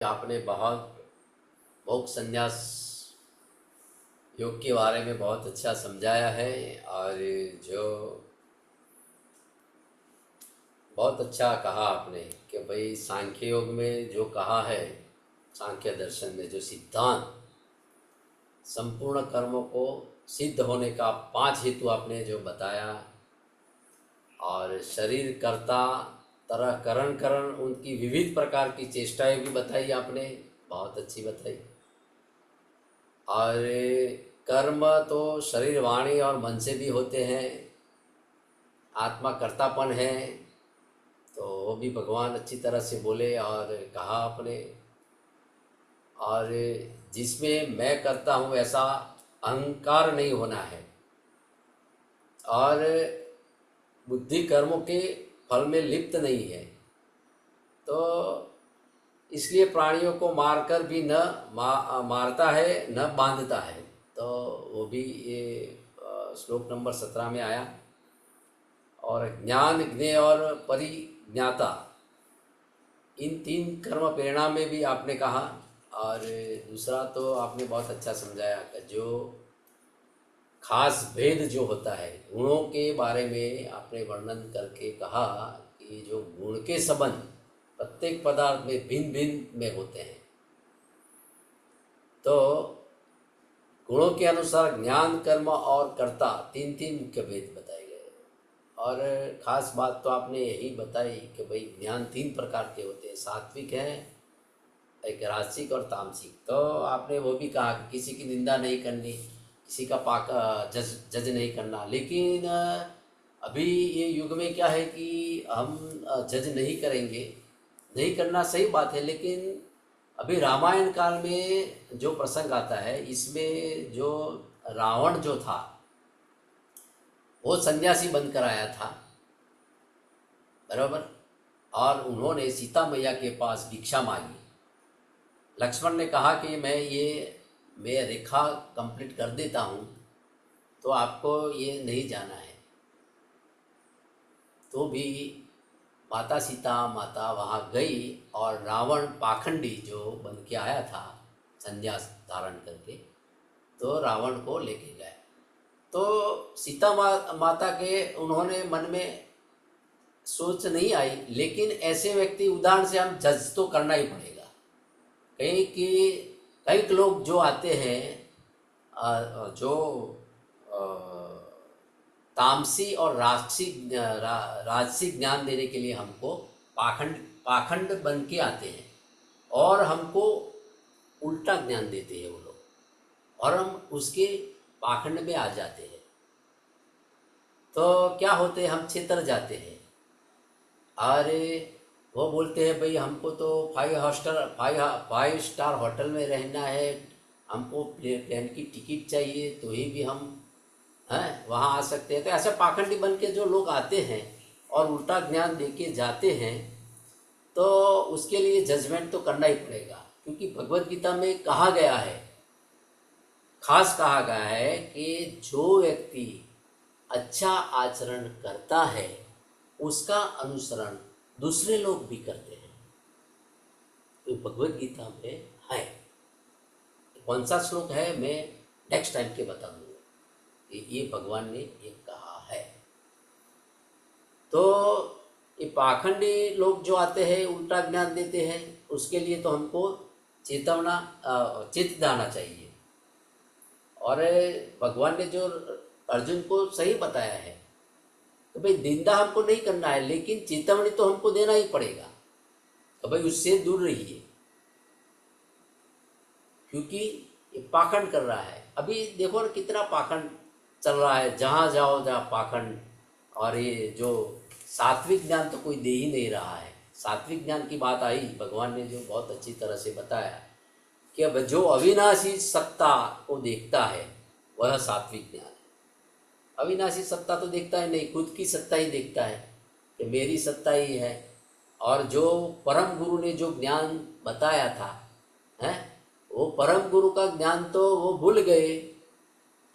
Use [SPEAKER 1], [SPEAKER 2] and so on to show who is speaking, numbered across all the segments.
[SPEAKER 1] आपने बहुत मोक्ष संन्यास योग के बारे में बहुत अच्छा समझाया है। और जो बहुत अच्छा कहा आपने कि भाई सांख्य योग में जो कहा है, सांख्य दर्शन में जो सिद्धांत संपूर्ण कर्मों को सिद्ध होने का 5 हेतु आपने जो बताया, और शरीर कर्ता तरह करण करण उनकी विविध प्रकार की चेष्टाएं भी बताई आपने, बहुत अच्छी बताई। और कर्म तो शरीर वाणी और मन से भी होते हैं, आत्मा कर्तापन है, तो वो भी भगवान अच्छी तरह से बोले और कहा आपने। और जिसमें मैं करता हूँ ऐसा अहंकार नहीं होना है, और बुद्धि कर्मों के फल में लिप्त नहीं है। तो इसलिए प्राणियों को मारकर भी न मारता है न बांधता है। तो वो भी ये श्लोक नंबर 17 में आया। और ज्ञान, ज्ञेय और परिज्ञाता, इन 3 कर्म प्रेरणा में भी आपने कहा। और दूसरा तो आपने बहुत अच्छा समझाया कि जो खास भेद जो होता है गुणों के बारे में आपने वर्णन करके कहा कि जो गुण के संबंध प्रत्येक पदार्थ में भिन्न भिन्न में होते हैं। तो गुणों के अनुसार ज्ञान, कर्म और कर्ता 3 मुख्य भेद बताए गए। और खास बात तो आपने यही बताई कि भाई ज्ञान 3 प्रकार के होते हैं, सात्विक है, एक राजसिक और तामसिक। तो आपने वो भी कहा कि किसी की निंदा नहीं करनी, किसी का पाक जज नहीं करना। लेकिन अभी ये युग में क्या है कि हम जज नहीं करेंगे, नहीं करना सही बात है। लेकिन अभी रामायण काल में जो प्रसंग आता है, इसमें जो रावण जो था वो सन्यासी बनकर आया था, बराबर। और उन्होंने सीता मैया के पास भिक्षा मांगी। लक्ष्मण ने कहा कि मैं रेखा कंप्लीट कर देता हूँ, तो आपको ये नहीं जाना है। तो भी माता सीता माता वहाँ गई, और रावण पाखंडी जो बन के आया था संन्यास धारण करके, तो रावण को लेके गए। तो सीता माता के उन्होंने मन में सोच नहीं आई। लेकिन ऐसे व्यक्ति, उदाहरण से हम जज तो करना ही पड़ेगा। कई लोग जो आते हैं जो तामसी और राजसी ज्ञान देने के लिए हमको पाखंड बन के आते हैं, और हमको उल्टा ज्ञान देते हैं वो लोग, और हम उसके पाखंड में आ जाते हैं। तो क्या होते हैं, हम छितर जाते हैं। अरे वो बोलते हैं भाई हमको तो 5 स्टार होटल में रहना है, हमको प्लेन की टिकट चाहिए, तो ही भी हम हैं वहाँ आ सकते हैं। तो ऐसे पाखंडी बन के जो लोग आते हैं और उल्टा ज्ञान दे के जाते हैं, तो उसके लिए जजमेंट तो करना ही पड़ेगा। क्योंकि भगवत गीता में कहा गया है, खास कहा गया है कि जो व्यक्ति अच्छा आचरण करता है उसका अनुसरण दूसरे लोग भी करते हैं। तो भगवत गीता में है। कौन सा श्लोक है मैं नेक्स्ट टाइम के बता दूंगा। ये भगवान ने ये कहा है। तो ये पाखंडी लोग जो आते हैं उल्टा ज्ञान देते हैं, उसके लिए तो हमको चित दाना चाहिए। और भगवान ने जो अर्जुन को सही बताया है, तो भाई निंदा हमको नहीं करना है, लेकिन चेतावनी तो हमको देना ही पड़ेगा, तो भाई उससे दूर रहिए, क्योंकि ये पाखंड कर रहा है। अभी देखो ना कितना पाखंड चल रहा है, जहाँ जाओ जहाँ पाखंड। और ये जो सात्विक ज्ञान तो कोई दे ही नहीं रहा है। सात्विक ज्ञान की बात आई, भगवान ने जो बहुत अच्छी तरह से बताया कि अब जो अविनाशी सत्ता को देखता है वह सात्विक ज्ञान है। अविनाशी सत्ता तो देखता ही नहीं, खुद की सत्ता ही देखता है कि मेरी सत्ता ही है। और जो परम गुरु ने जो ज्ञान बताया था, है वो परम गुरु का ज्ञान तो वो भूल गए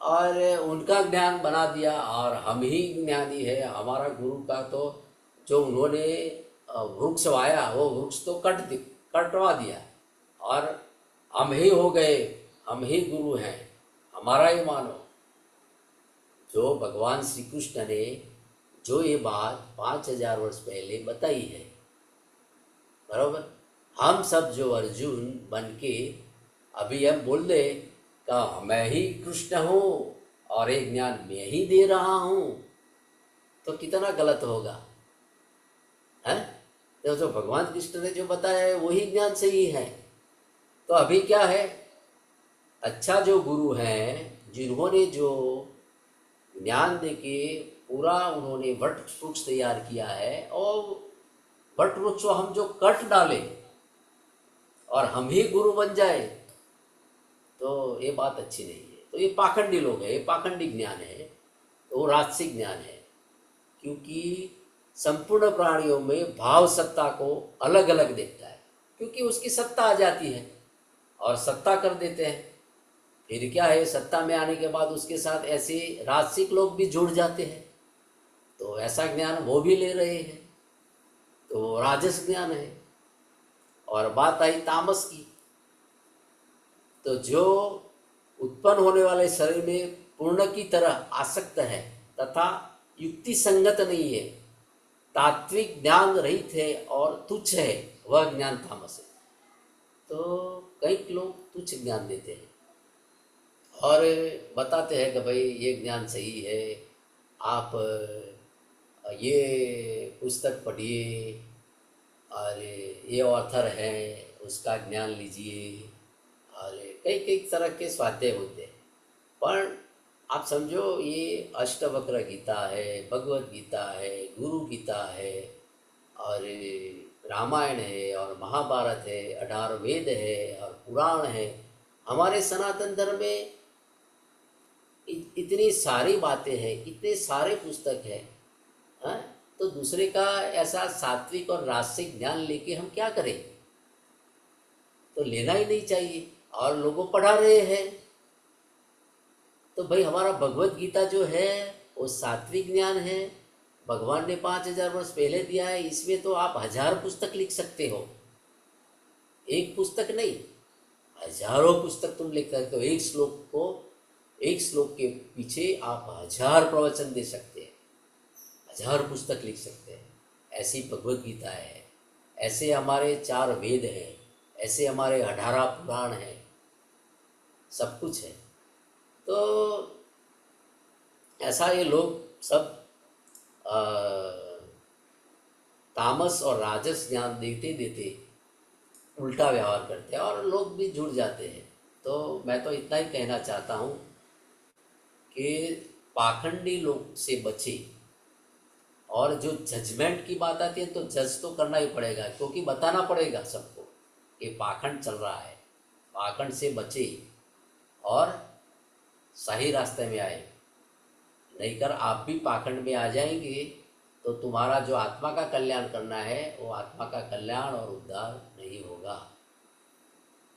[SPEAKER 1] और उनका ज्ञान बना दिया, और हम ही ज्ञानी है। हमारा गुरु का तो जो उन्होंने वृक्ष वाया, वो वृक्ष तो कटवा दिया। और हम ही हो गए, हम ही गुरु हैं, हमारा ही मानो। जो भगवान श्री कृष्ण ने जो ये बात 5000 वर्ष पहले बताई है, बराबर, हम सब जो अर्जुन बन के अभी हम बोल दे का मैं ही कृष्ण हूँ और एक ज्ञान मैं ही दे रहा हूँ, तो कितना गलत होगा, है? तो जो भगवान कृष्ण ने जो बताया है वही ज्ञान सही है। तो अभी क्या है, अच्छा जो गुरु हैं जिन्होंने जो ज्ञान देके पूरा उन्होंने वट वृक्ष तैयार किया है, और वट वृक्ष को हम जो कट डाले और हम ही गुरु बन जाए, तो ये बात अच्छी नहीं है। तो ये पाखंडी लोग हैं, ये पाखंडी ज्ञान है, तो वो राजसिक ज्ञान है। क्योंकि संपूर्ण प्राणियों में भाव सत्ता को अलग अलग देखता है, क्योंकि उसकी सत्ता आ जाती है और सत्ता कर देते हैं। फिर क्या है, सत्ता में आने के बाद उसके साथ ऐसे राजसिक लोग भी जुड़ जाते हैं, तो ऐसा ज्ञान वो भी ले रहे हैं, तो राजस ज्ञान है। और बात आई तामस की, तो जो उत्पन्न होने वाले शरीर में पूर्ण की तरह आसक्त है तथा युक्ति संगत नहीं है, तात्विक ज्ञान रहित है और तुच्छ है, वह ज्ञान तामस है। तो कई लोग तुच्छ ज्ञान देते हैं और बताते हैं कि भाई ये ज्ञान सही है, आप ये पुस्तक पढ़िए और ये ऑथर है उसका ज्ञान लीजिए, और कई कई तरह के स्वाध्याय होते हैं। पर आप समझो, ये अष्टवक्र गीता है, भगवत गीता है, गुरु गीता है, और रामायण है, और महाभारत है, 18 वेद है, और पुराण है। हमारे सनातन धर्म में इतनी सारी बातें हैं, इतने सारे पुस्तक हैं, हाँ? तो दूसरे का ऐसा सात्विक और राजसिक ज्ञान लेके हम क्या करें? तो लेना ही नहीं चाहिए, और लोगों पढ़ा रहे हैं। तो भाई हमारा भगवत गीता जो है वो सात्विक ज्ञान है, भगवान ने 5000 वर्ष पहले दिया है। इसमें तो आप 1000 पुस्तक लिख सकते हो, एक पुस्तक नहीं, हजारों पुस्तक तुम लिख सकते हो। एक श्लोक के पीछे आप 1000 प्रवचन दे सकते हैं, 1000 पुस्तक लिख सकते हैं। ऐसी भगवत गीता है, ऐसे हमारे 4 वेद हैं, ऐसे हमारे 18 पुराण हैं, सब कुछ है। तो ऐसा ये लोग सब तामस और राजस ज्ञान देते देते उल्टा व्यवहार करते हैं, और लोग भी जुड़ जाते हैं। तो मैं तो इतना ही कहना चाहता हूँ कि पाखंडी लोग से बचे। और जो जजमेंट की बात आती है, तो जज तो करना ही पड़ेगा, क्योंकि बताना पड़ेगा सबको कि पाखंड चल रहा है। पाखंड से बचे और सही रास्ते में आए, नहीं कर आप भी पाखंड में आ जाएंगे तो तुम्हारा जो आत्मा का कल्याण करना है वो आत्मा का कल्याण और उद्धार नहीं होगा।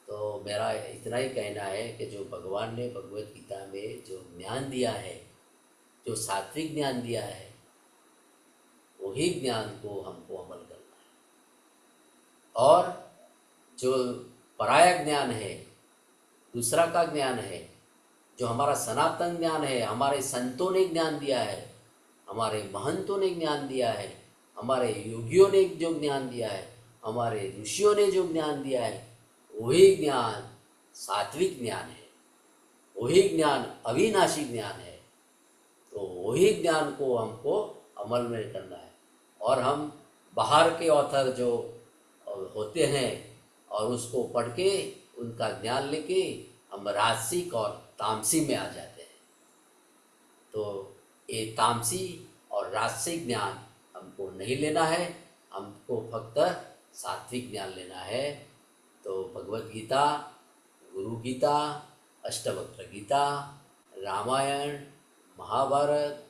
[SPEAKER 1] तो मेरा इतना ही कहना है कि जो भगवान ने भगवत गीता में जो ज्ञान दिया है, जो सात्विक ज्ञान दिया है, वही ज्ञान को हमको अमल करना है। और जो पराया ज्ञान है, दूसरा का ज्ञान है, जो हमारा सनातन ज्ञान है, हमारे संतों ने ज्ञान दिया है, हमारे महंतों ने ज्ञान दिया है, हमारे योगियों ने जो ज्ञान दिया है, हमारे ऋषियों ने जो ज्ञान दिया है, वही ज्ञान सात्विक ज्ञान है, वही ज्ञान अविनाशी ज्ञान है। तो वही ज्ञान को हमको अमल में करना है। और हम बाहर के ऑथर जो होते हैं और उसको पढ़ के उनका ज्ञान लेके हम राजसिक और तामसी में आ जाते हैं। तो ये तामसी और राजसिक ज्ञान हमको नहीं लेना है, हमको फक्त सात्विक ज्ञान लेना है। तो भगवत गीता, गुरु गीता, अष्टवक्र गीता, रामायण, महाभारत,